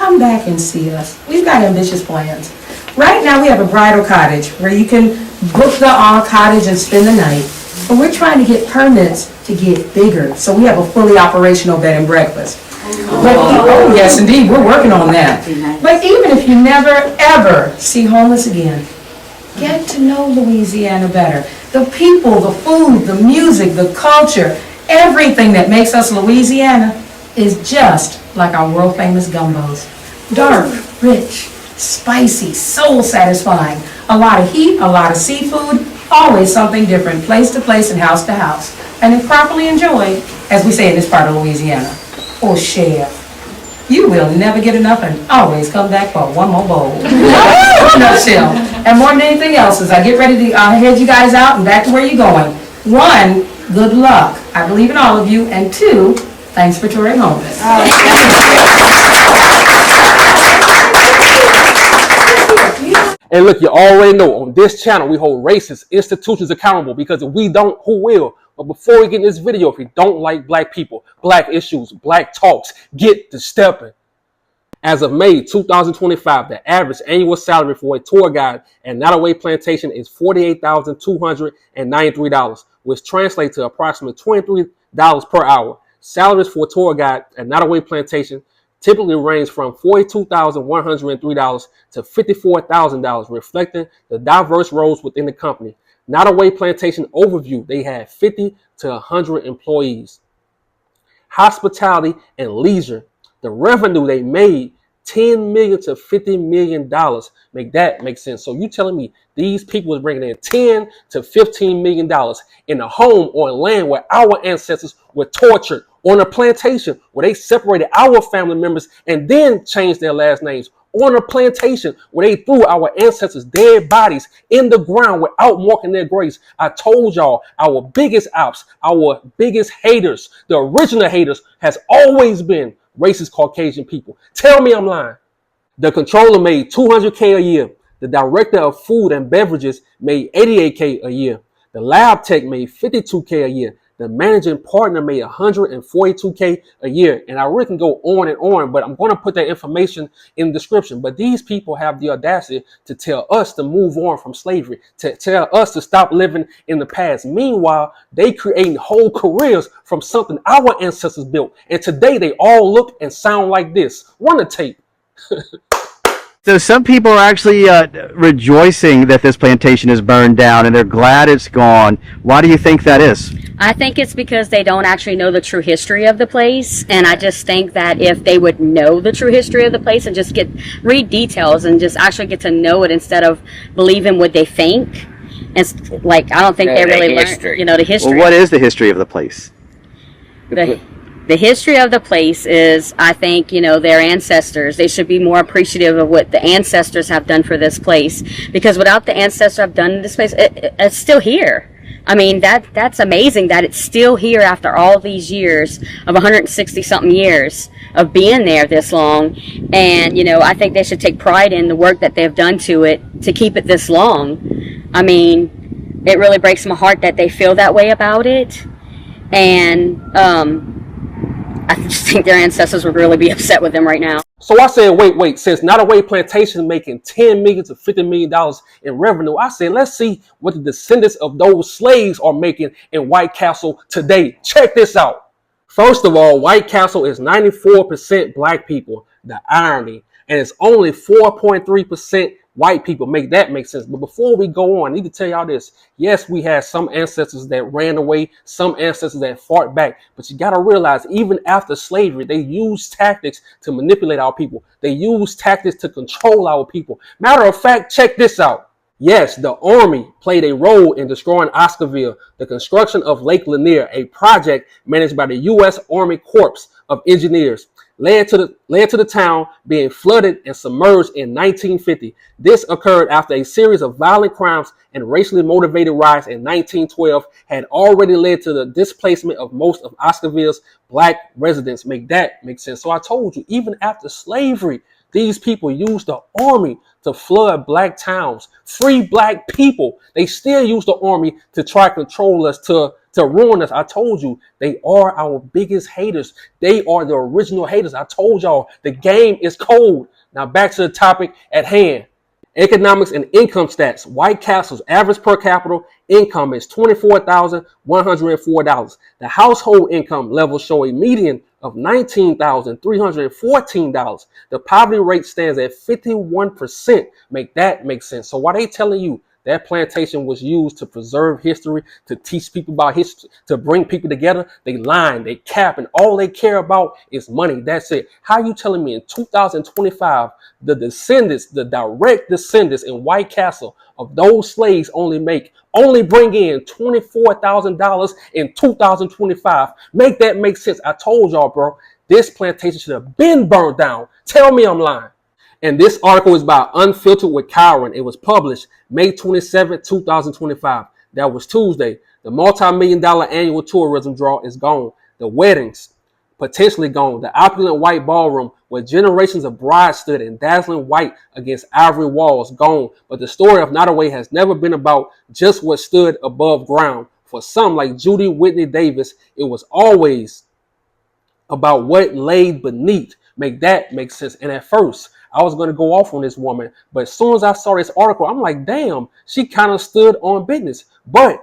Come back and see us. We've got ambitious plans. Right now we have a bridal cottage where you can book the cottage and spend the night. But we're trying to get permits to get bigger, so we have a fully operational bed and breakfast. Oh yes, indeed, we're working on that. But even if you never, ever see homeless again, get to know Louisiana better. The people, the food, the music, the culture, everything that makes us Louisiana is just like our world-famous gumbos. Dark, rich, spicy, soul-satisfying. A lot of heat, a lot of seafood, always something different, place to place and house to house. And if properly enjoyed, as we say in this part of Louisiana, or share, you will never get enough and always come back for one more bowl. Nutshell. And more than anything else, as I get ready to head you guys out and back to where you're going, 1, good luck. I believe in all of you. And 2, thanks for touring homeless. And look, you already know on this channel we hold racist institutions accountable, because if we don't, who will? But before we get in this video, if you don't like black people, black issues, black talks, get to stepping. As of May 2025, the average annual salary for a tour guide at Nottoway Plantation is $48,293, which translates to approximately $23 per hour. Salaries for a tour guide at Nottoway Plantation typically range from $42,103 to $54,000, reflecting the diverse roles within the company. Nottoway Plantation overview, they had 50 to 100 employees. Hospitality and leisure, the revenue they made, $10 million to $50 million. Make that make sense. So you telling me these people was bringing in $10 to $15 million in a home on land where our ancestors were tortured, on a plantation where they separated our family members and then changed their last names, on a plantation where they threw our ancestors' dead bodies in the ground without marking their graves. I told y'all, our biggest ops, our biggest haters, the original haters, has always been racist Caucasian people. Tell me I'm lying. The controller made $200K a year. The director of food and beverages made $88K a year. The lab tech made $52K a year. The managing partner made $142K a year. And I really can go on and on, but I'm going to put that information in the description. But these people have the audacity to tell us to move on from slavery, to tell us to stop living in the past. Meanwhile, they creating whole careers from something our ancestors built. And today they all look and sound like this. Run the tape. So some people are actually rejoicing that this plantation is burned down, and they're glad it's gone. Why do you think that is? I think it's because they don't actually know the true history of the place, and I just think that if they would know the true history of the place and just read details and just actually get to know it instead of believing what they think, it's like I don't think they really learn, the history. Well, what is the history of the place? The history of the place is, I think, their ancestors. They should be more appreciative of what the ancestors have done for this place, because without the ancestors have done in this place, it's still here. I mean, that's amazing that it's still here after all these years of 160 something years of being there this long. And, I think they should take pride in the work that they've done to it to keep it this long. I mean, it really breaks my heart that they feel that way about it. And, I just think their ancestors would really be upset with them right now. So I said, wait, since Nottoway Plantation is making $10 million to $50 million in revenue, I said, let's see what the descendants of those slaves are making in White Castle today. Check this out. First of all, White Castle is 94% black people, the irony, and it's only 4.3% white people. Make that make sense. But before we go on, I need to tell y'all this. Yes, we had some ancestors that ran away, some ancestors that fought back. But you got to realize, even after slavery, they used tactics to manipulate our people. They used tactics to control our people. Matter of fact, check this out. Yes, the Army played a role in destroying Oscarville, the construction of Lake Lanier, a project managed by the U.S. Army Corps of Engineers, led to the town being flooded and submerged in 1950. This occurred after a series of violent crimes and racially motivated riots in 1912 had already led to the displacement of most of Oscarville's black residents. Make that make sense. So I told you, even after slavery, these people used the army to flood black towns, free black people. They still use the army to try to control us, to to ruin us. I told you, they are our biggest haters. They are the original haters. I told y'all, the game is cold. Now back to the topic at hand. Economics and income stats. White Castle's average per capita income is $24,104. The household income levels show a median of $19,314. The poverty rate stands at 51%. Make that make sense. So why they telling you that plantation was used to preserve history, to teach people about history, to bring people together? They lying, they cap, and all they care about is money. That's it. How you telling me in 2025 the descendants, the direct descendants in White Castle of those slaves only bring in $24,000 in 2025? Make that make sense? I told y'all, bro, this plantation should have been burned down. Tell me I'm lying. And this article is by Unfiltered with Kyron. It was published May 27, 2025. That was Tuesday. The multi-million-dollar annual tourism draw is gone. The weddings, potentially gone. The opulent white ballroom where generations of brides stood in dazzling white against ivory walls, gone. But the story of Nottoway has never been about just what stood above ground. For some, like Judy Whitney Davis, it was always about what laid beneath. Make that make sense. And at first, I was going to go off on this woman, but as soon as I saw this article, I'm like, damn, she kind of stood on business. But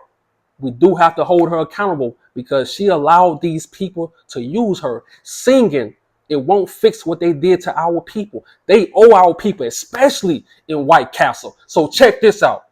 we do have to hold her accountable because she allowed these people to use her. Singing, it won't fix what they did to our people. They owe our people, especially in White Castle. So check this out.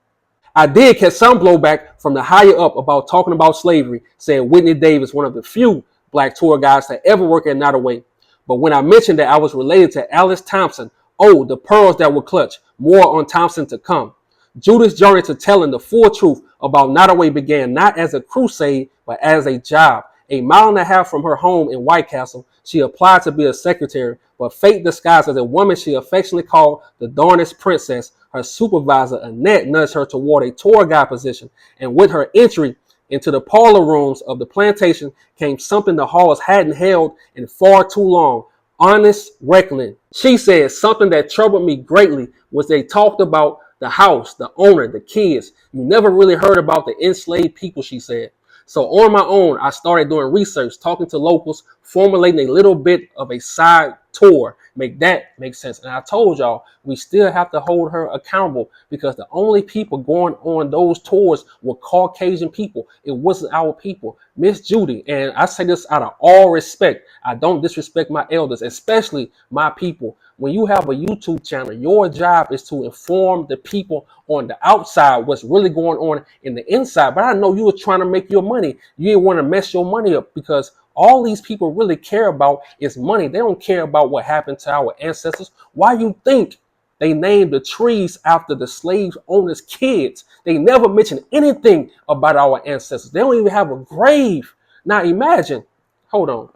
I did catch some blowback from the higher up about talking about slavery, saying Whitney Davis, one of the few black tour guides to ever work at Nottoway. But when I mentioned that I was related to Alice Thompson, oh, the pearls that were clutch, more on Thompson to come. Judith's journey to telling the full truth about Nottoway began not as a crusade, but as a job. A mile and a half from her home in White Castle, she applied to be a secretary, but fate disguised as a woman she affectionately called the darnest princess. Her supervisor, Annette, nudged her toward a tour guide position, and with her entry into the parlor rooms of the plantation came something the halls hadn't held in far too long: honest reckoning. She said something that troubled me greatly was they talked about the house, the owner, the kids. You never really heard about the enslaved people, she said. So on my own, I started doing research, talking to locals, formulating a little bit of a side tour. Make that make sense. And I told y'all, we still have to hold her accountable because the only people going on those tours were Caucasian people. It wasn't our people. Miss Judy, and I say this out of all respect, I don't disrespect my elders, especially my people. When you have a YouTube channel, your job is to inform the people on the outside what's really going on in the inside. But I know you were trying to make your money. You didn't want to mess your money up because all these people really care about is money. They don't care about what happened to our ancestors. Why you think they named the trees after the slave owners' kids? They never mentioned anything about our ancestors. They don't even have a grave. Now imagine, hold on.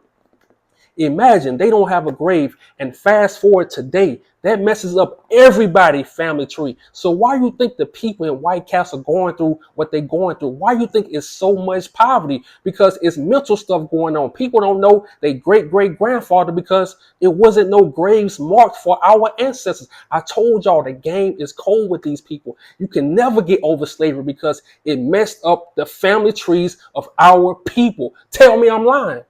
Imagine they don't have a grave, and fast forward today, that messes up everybody's family tree. So why you think the people in White Castle going through what they're going through? Why you think it's so much poverty? Because it's mental stuff going on. People don't know their great-great-grandfather because it wasn't no graves marked for our ancestors. I told y'all the game is cold with these people. You can never get over slavery because it messed up the family trees of our people. Tell me I'm lying.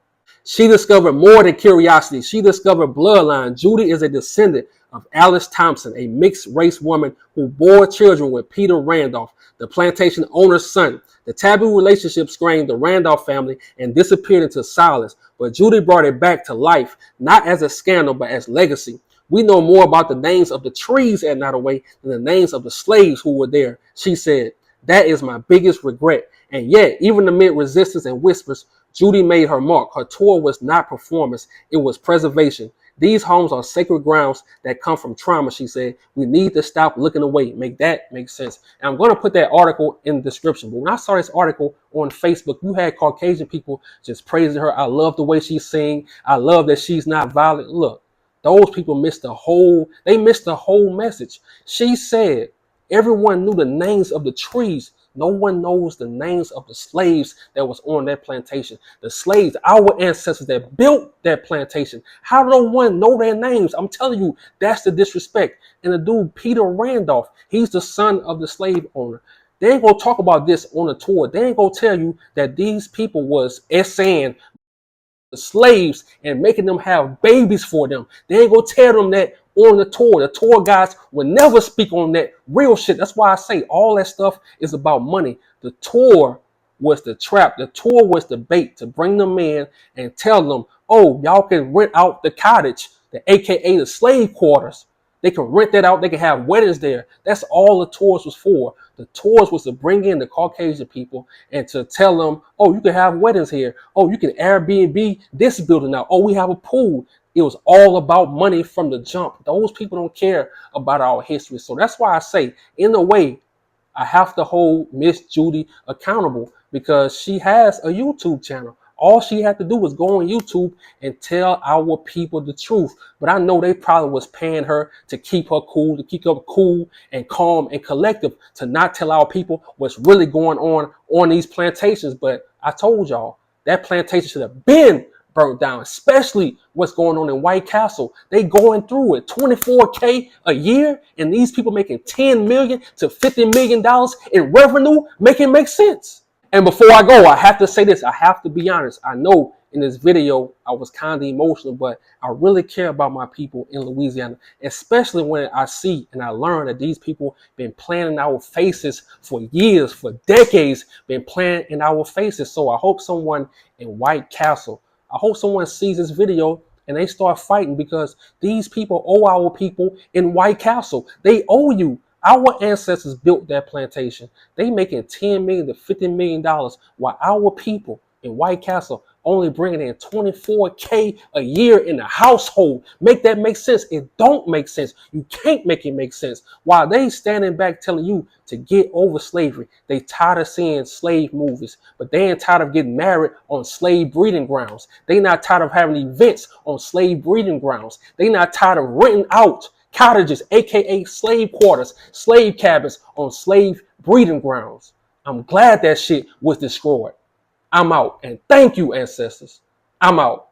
She discovered more than curiosity. She discovered bloodline. Judy is a descendant of Alice Thompson, a mixed race woman who bore children with Peter Randolph, the plantation owner's son. The taboo relationship strained the Randolph family and disappeared into silence, but Judy brought it back to life, not as a scandal, but as legacy. We know more about the names of the trees at Nottoway than the names of the slaves who were there. She said, that is my biggest regret. And yet, even amid resistance and whispers, Judy made her mark. Her tour was not performance, it was preservation. These homes are sacred grounds that come from trauma, she said. We need to stop looking away. Make that make sense. And I'm going to put that article in the description. But when I saw this article on Facebook, you had Caucasian people just praising her. I love the way she sings. I love that she's not violent. Look, those people missed the whole message. She said everyone knew the names of the trees. No one knows the names of the slaves that was on that plantation. The slaves, our ancestors that built that plantation. How no one know their names? I'm telling you, that's the disrespect. And the dude, Peter Randolph, he's the son of the slave owner. They ain't gonna talk about this on the tour. They ain't gonna tell you that these people was essaying the slaves and making them have babies for them. They ain't gonna tell them that on the tour. The tour guides will never speak on that real shit. That's why I say all that stuff is about money. The tour was the trap. The tour was the bait to bring them in and tell them, oh, y'all can rent out the cottage, the AKA the slave quarters. They can rent that out. They can have weddings there. That's all the tours was for. The tours was to bring in the Caucasian people and to tell them, oh, you can have weddings here. Oh, you can Airbnb this building out. Oh, we have a pool. It was all about money from the jump. Those people don't care about our history. So that's why I say, in a way, I have to hold Miss Judy accountable because she has a YouTube channel. All she had to do was go on YouTube and tell our people the truth. But I know they probably was paying her to keep her cool, to keep her cool and calm and collective, to not tell our people what's really going on these plantations. But I told y'all, that plantation should have been burnt down, especially what's going on in White Castle. They going through it, $24K a year, and these people making $10 million to $50 million in revenue, make it make sense. And before I go, I have to say this. I have to be honest. I know in this video, I was kind of emotional, but I really care about my people in Louisiana, especially when I see and I learn that these people been playing in our faces for years, for decades, been playing in our faces. So I hope someone in White Castle, I hope someone sees this video and they start fighting, because these people owe our people in White Castle. They owe you. Our ancestors built that plantation. They making $10 million to $50 million, while our people in White Castle only bringing in $24K a year in the household. Make that make sense? It don't make sense. You can't make it make sense. While they standing back telling you to get over slavery, they tired of seeing slave movies, but they ain't tired of getting married on slave breeding grounds. They not tired of having events on slave breeding grounds. They not tired of renting out cottages, aka slave quarters, slave cabins on slave breeding grounds. I'm glad that shit was destroyed. I'm out. And thank you, ancestors. I'm out.